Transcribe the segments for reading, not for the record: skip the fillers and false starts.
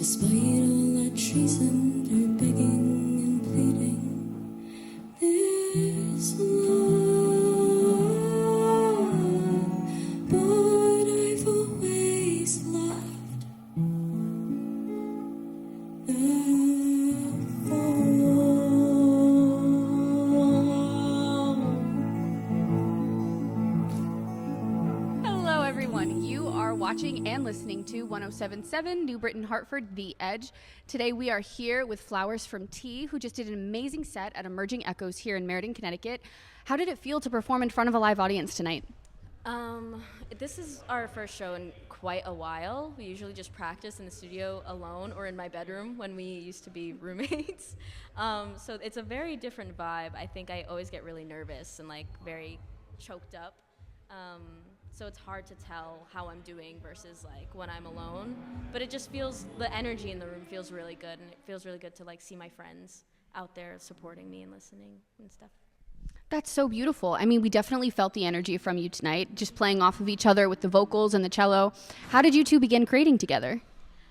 Despite all that treason, they're begging and pleading. There's love, but I've always loved the fall. Hello, everyone. You are watching and listening to 107.7 New Britain, Hartford, The Edge. Today we are here with FlowersFRomTea, who just did an amazing set at Emerging Echoes here in Meriden, Connecticut. How did it feel to perform in front of a live audience tonight? This is our first show in quite a while. We usually just practice in the studio alone or in my bedroom when we used to be roommates. So it's a very different vibe. I think I always get really nervous and like very choked up. So it's hard to tell how I'm doing versus like when I'm alone. But it just feels, the energy in the room feels really good, and it feels really good to like see my friends out there supporting me and listening and stuff. That's so beautiful. I mean, we definitely felt the energy from you tonight, just playing off of each other with the vocals and the cello. How did you two begin creating together?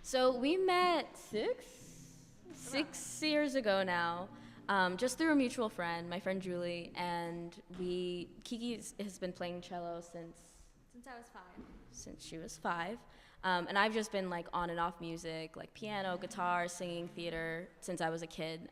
So we met six years ago now, just through a mutual friend, my friend Julie, and Kiki has been playing cello since I was 5. Since she was 5. And I've just been like on and off music, like piano, guitar, singing, theater, since I was a kid.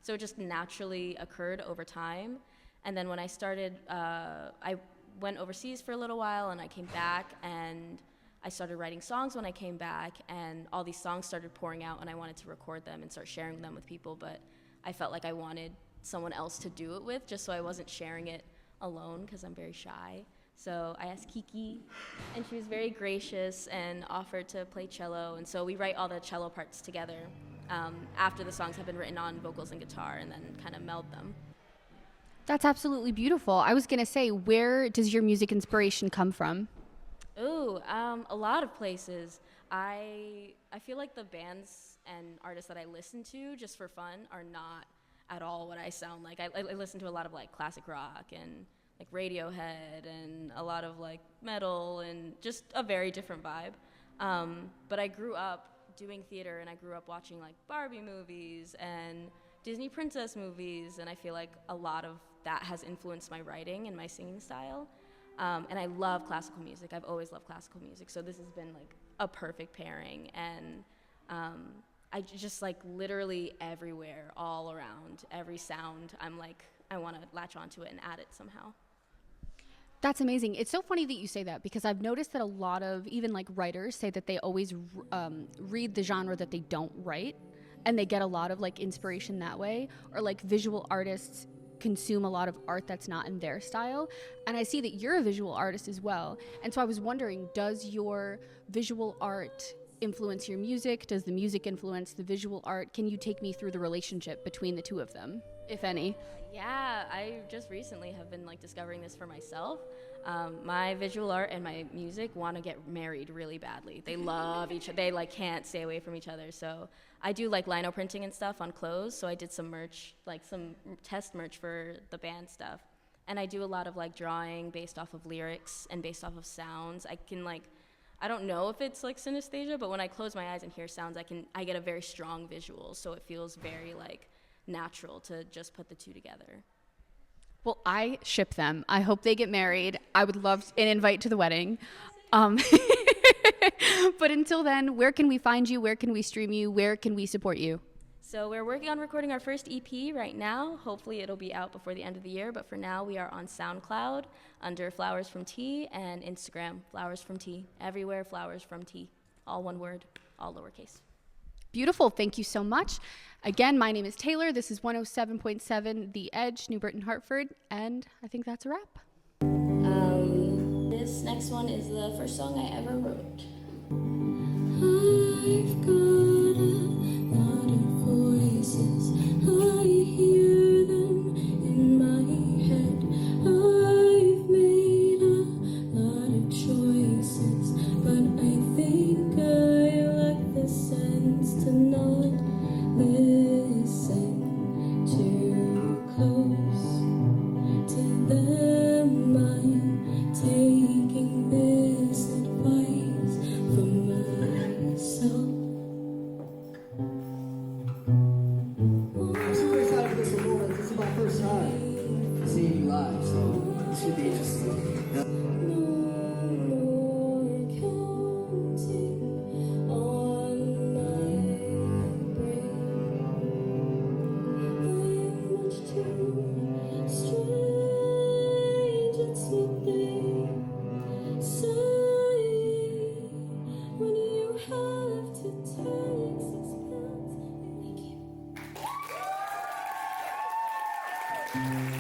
So it just naturally occurred over time. And then when I started, I went overseas for a little while, and I came back, and I started writing songs when I came back, and all these songs started pouring out, and I wanted to record them and start sharing them with people, but I felt like I wanted someone else to do it with, just so I wasn't sharing it alone, because I'm very shy. So I asked Kiki, and she was very gracious and offered to play cello, and so we write all the cello parts together after the songs have been written on vocals and guitar, and then kind of meld them. That's absolutely beautiful. I was going to say, where does your music inspiration come from? Ooh, a lot of places. I feel like the bands and artists that I listen to just for fun are not at all what I sound like. I listen to a lot of like classic rock and like Radiohead and a lot of like metal and just a very different vibe. But I grew up doing theater, and I grew up watching like Barbie movies and Disney princess movies, and I feel like a lot of that has influenced my writing and my singing style. And I love classical music. I've always loved classical music, so this has been like a perfect pairing. And I just like literally everywhere, all around, every sound, I'm like, I want to latch onto it and add it somehow. That's amazing. It's so funny that you say that, because I've noticed that a lot of even like writers say that they always read the genre that they don't write, and they get a lot of like inspiration that way. Or like visual artists consume a lot of art that's not in their style. And I see that you're a visual artist as well. And so I was wondering, does your visual art influence your music? Does the music influence the visual art? Can you take me through the relationship between the two of them, if any? Yeah, I just recently have been like discovering this for myself. My visual art and my music want to get married really badly. They love each other. They like can't stay away from each other. So I do like lino printing and stuff on clothes. So I did some merch, like some test merch for the band stuff. And I do a lot of like drawing based off of lyrics and based off of sounds. I don't know if it's like synesthesia, but when I close my eyes and hear sounds, I get a very strong visual. So it feels very like natural to just put the two together. Well, I ship them. I hope they get married. I would love an invite to the wedding. But until then, where can we find you? Where can we stream you? Where can we support you? So we're working on recording our first EP right now. Hopefully it'll be out before the end of the year, but for now we are on SoundCloud under FlowersFRomTea, and Instagram, FlowersFRomTea. Everywhere, FlowersFRomTea. All one word, all lowercase. Beautiful. Thank you so much. Again, my name is Taylor. This is 107.7 The Edge, New Britain, Hartford, and I think that's a wrap. This next one is the first song I ever wrote. I've got a lot of voices, I hear them in my head. I've made a lot of choices, but I think I lack the sense to not listen too close to them. I'm taking this advice have to take 6 pills. Thank you.